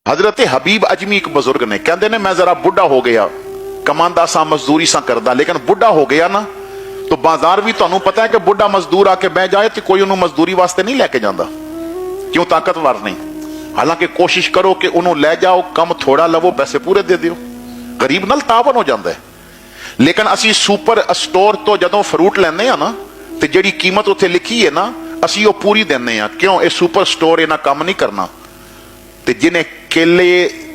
हजरत हबीब अजमी एक बुजुर्ग ने कहते ने मैं जरा बुढ़ा हो गया, कमांदा सा मजदूरी सा करदा, लेकिन बुढ़ा हो गया ना तो बाजार भी तुहानू पता है कि बुढ़ा मजदूर आके बह जाए तो कोई उन्होंने मजदूरी वास्ते नहीं लैके जाता, क्यों? ताकतवर नहीं। हालांकि कोशिश करो कि उन्होंने लै जाओ, कम थोड़ा लवो, पैसे पूरे दे दियो, गरीब नाल तावन हो जाता है। लेकिन असी सुपर स्टोर तो जदों फ्रूट लैंदे आ ना ते जिहड़ी कीमत उत्थे लिखी है ना असी वो पूरी देने आ, क्यों? ये सुपर स्टोर इन्हां काम नहीं करना। ते जिन्हें केले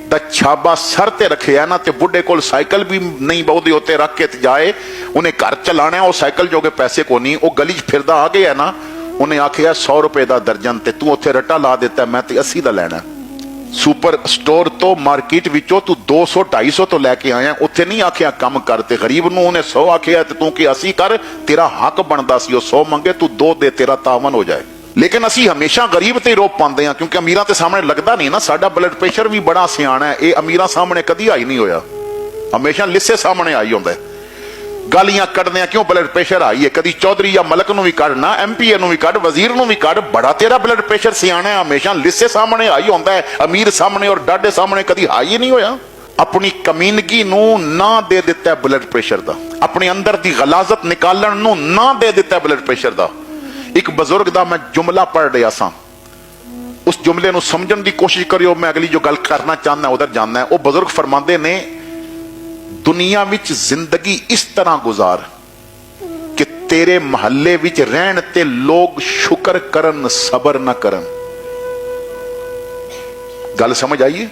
दा छाबा सर ते रखिया ना ते बुढ़े कोल साइकिल भी नहीं बहुते उत्ते रख के जाए, उन्हें घर चलाना है, वो साइकिल जोगे पैसे को नहीं, वो गली च फिरदा आ गया ना, उन्हें आखिया 100 रुपए का दर्जन ते तू उत्थे रट्टा ला देता, मैं ते 80 का लैना। सुपर स्टोर तो मार्केट विचों तू 200-250 तो लैके आया, उत्थे नहीं आखिया कम कर, ते गरीब नूं उन्हें 100 आखिया ते तू कि 80 कर, तेरा हक बनदा सी, 100 मंगे तू 2 दे, तेरा तावन हो जाए। लेकिन असी हमेशा गरीब ते रोप पाते हैं, क्योंकि अमीरां ते सामने लगता नहीं ना। साडा ब्लड प्रेशर भी बड़ा सियाना है, ये अमीरां सामने कदी आई नहीं होया, हमेशा लिस्से सामने आई होंदा है। गालियां कढ़ने क्यों? ब्लड प्रेशर आई है, कदी चौधरी या मलक नूं भी कढ़ना, MP नूं भी कढ़, वजीर नूं भी कढ़, बड़ा तेरा ब्लड प्रेशर सियाना है, हमेशा लिस्से सामने आई होंदा है, अमीर सामने और डाडे सामने कदी आई ही नहीं होया। अपनी कमीनगी नूं ना दे दिता है ब्लड प्रेशर दा, अपने अंदर दी गलाजत निकालण नूं ना दे दिता है ब्लड प्रेशर दा। एक बुजुर्ग दा मैं जुमला पढ़ रहा सा, उस जुमले नूं समझण दी कोशिश करियो, मैं अगली जो गल करना चाहना उधर जानना है। वो बुजुर्ग फरमांदे ने, दुनिया विच जिंदगी इस तरह गुजार कि तेरे महल्ले विच रहन ते लोग शुक्र करन, सबर न करन। गल समझ आइए?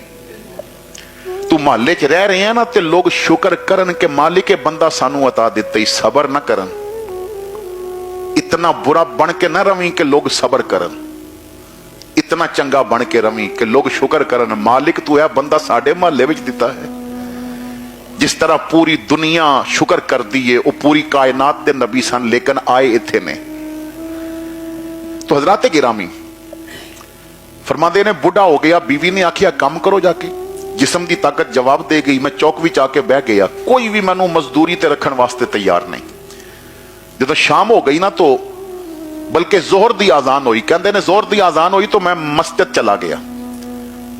तू महल्ले च रह रहे हैं ना ते लोग शुक्र करन के मालिक बंदा सानू अता दिते, सबर न करन। इतना बुरा बन के न रवी कि लोग सबर करन, इतना चंगा बन के रवी कि लोग शुक्र करन, मालिक तू है बंदा साडे महल्ले विच दिता है। जिस तरह पूरी दुनिया शुक्र कर दी है, वो पूरी कायनात दे नबी सन, लेकिन आए इत्थे ने। तो हजरात गिरामी फरमांदे ने, बुढ़ा हो गया, बीवी ने आखिया काम करो जाके, जिस्म की ताकत जवाब दे गई, मैं चौक विच आके बह गया, कोई भी मैनू मजदूरी ते रखण वास्ते तैयार नहीं। जब शाम हो गई ना तो बल्कि जोहर दी आजान हुई, कहते ने जोहर दी आजान हुई तो मैं मस्जिद चला गया,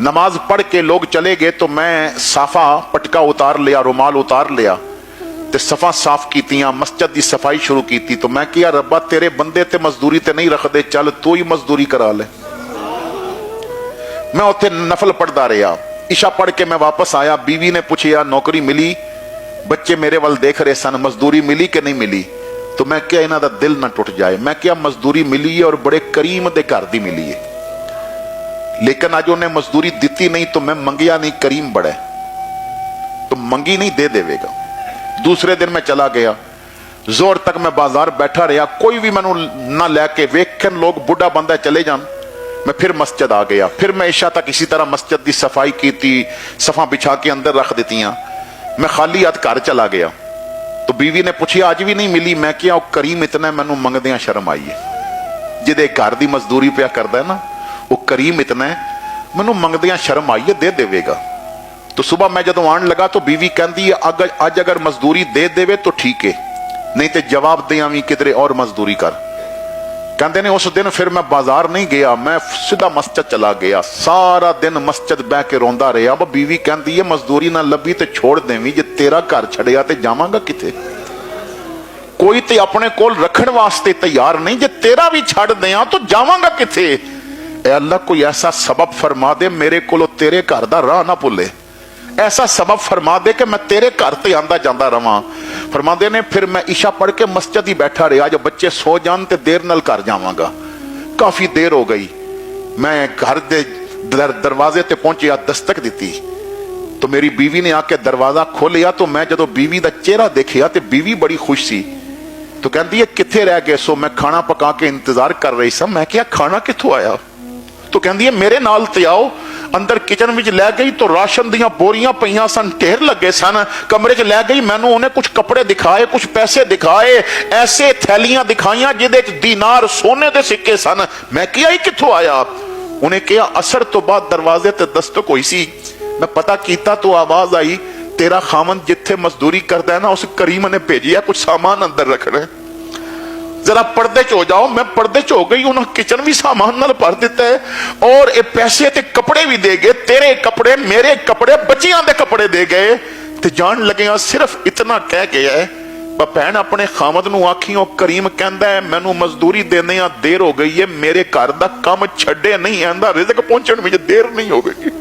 नमाज पढ़ के लोग चले गए तो मैं साफा पटका उतार लिया, रुमाल उतार लिया ते सफा साफ कीतियां, मस्जिद की सफाई शुरू की। तो मैं किया, रब्बा तेरे बंदे ते मजदूरी ते नहीं रखदे, चल तू ही मजदूरी करा ले। मैं उत्थे नफल पढ़दा रहा, इशा पढ़ के मैं वापस आया, बीवी ने पूछा नौकरी मिली, बच्चे मेरे वाल देख रहे सन, मजदूरी मिली कि नहीं मिली? तो मैं क्या इन्हां दा दिल ना टुट जाए। मैं क्या, मजदूरी मिली है और बड़े करीम दे घर दी मिली है, लेकिन अज उन्हें मजदूरी दी नहीं तो मैं मंगिया नहीं, करीम बड़ा है तो मंगी नहीं, दे देवेगा। दूसरे दिन मैं चला गया, जोर तक मैं बाजार बैठा रहा, कोई भी मैनू ना लैके वेखन, लोग बुढ़ा बंदा चले जान। मैं फिर मस्जिद आ गया, फिर मैं इशा तक इसी तरह मस्जिद की सफाई की, सफा बिछा के अंदर रख दितियां। मैं खाली हाथ घर चला गया तो बीवी ने पूछा अज भी नहीं मिली? मैं क्या, करीम इतना मैनू मंगदियां शर्म आई है, जिदे घर की मजदूरी पिया करदा है ना, वो करीम इतना है, मैनू मंगदियां शर्म आई है, दे देवेगा। तो सुबह मैं जदों आन लगा तो बीवी कहती है, अज अगर मजदूरी दे देवे तो ठीक है, नहीं तो जवाब दे आवी किधरे और मजदूरी कर। कहते ने उस दिन फिर मैं बाजार नहीं गया, मैं सीधा मस्जिद चला गया, सारा दिन मस्जिद बह के रोंदा रहा। बीवी कहती है, मजदूरी ना लभी तो छोड़ देवी, जे तेरा घर छड़िया तो जावांगा किथे? कोई तो अपने कोल रखण वास्ते तैयार नहीं, जे तेरा भी छड़ दिया तो जावांगा किथे? ए अल्लाह कोई ऐसा सबब फरमा दे मेरे को तेरे घर दा राह ना भुले, ऐसा सबब फरमा दे कि मैं तेरे घर ते आंदा जांदा रवां। फरमाते ने, फिर मैं इशा पढ़ के मस्जिद ही बैठा रहा, जब बच्चे सो जान ते देर नाल घर जावांगा। काफी देर हो गई, मैं घर दे दरवाजे ते पहुंचिया, दस्तक दी तो मेरी बीवी ने आके दरवाजा खोलिया। तो मैं जदों बीवी का चेहरा देखिया तो बीवी बड़ी खुश सी, तो कहती है किथे रह गए सो? मैं खाना पका के इंतजार कर रही सा। मैं क्या, खाना किथों आया? तो कहती है मेरे नाल ते आओ। अंदर किचन में लै गई तो राशन दियां बोरियां पईयां सन, ढेर लगे सन। कमरे च लै गई, मैनू उन्हें कुछ कपड़े दिखाए, कुछ पैसे दिखाए, ऐसे थैलियां दिखाइयां जिहदे च दीनार सोने दे सिक्के सन। मैं क्या, ही किथों आया? उन्हें कहा असर तो बाद दरवाजे ते दस्तक हुई सी, मैं पता किया तो आवाज आई, तेरा खामन जिथे मजदूरी करता है ना, उस करीम ने भेजिया कुछ सामान अंदर रखना। जरा पर्दे च हो जाओ। मैं पर्दे च हो गई, उन्होंने किचन भी सामान नाल भर दिता है और ये पैसे ते कपड़े भी दे गए, तेरे कपड़े, मेरे कपड़े, बच्चियां दे कपड़े दे गए। ते जान लगे सिर्फ इतना कह गया है, भैन अपने खामद नूं आखी, ओ करीम कहंदा है मैनू मजदूरी देने देर हो गई है, मेरे घर दा काम छड्डे नहीं, आंदा रिज़्क पहुंचण विच देर नहीं होगी।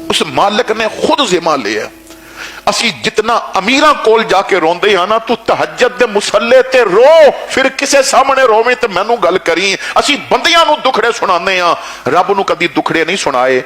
उस मालिक ने खुद जिम्मा लिया। असी जितना अमीरां कोल जाके रोंदे हां ना, तू तहज्जुद दे मुसल्ले ते रो, फिर किसे सामने रोवे ते मैनू गल करी। असी बंदियां नू दुखड़े सुनाने हां, रब नू कदी दुखड़े नहीं सुनाए।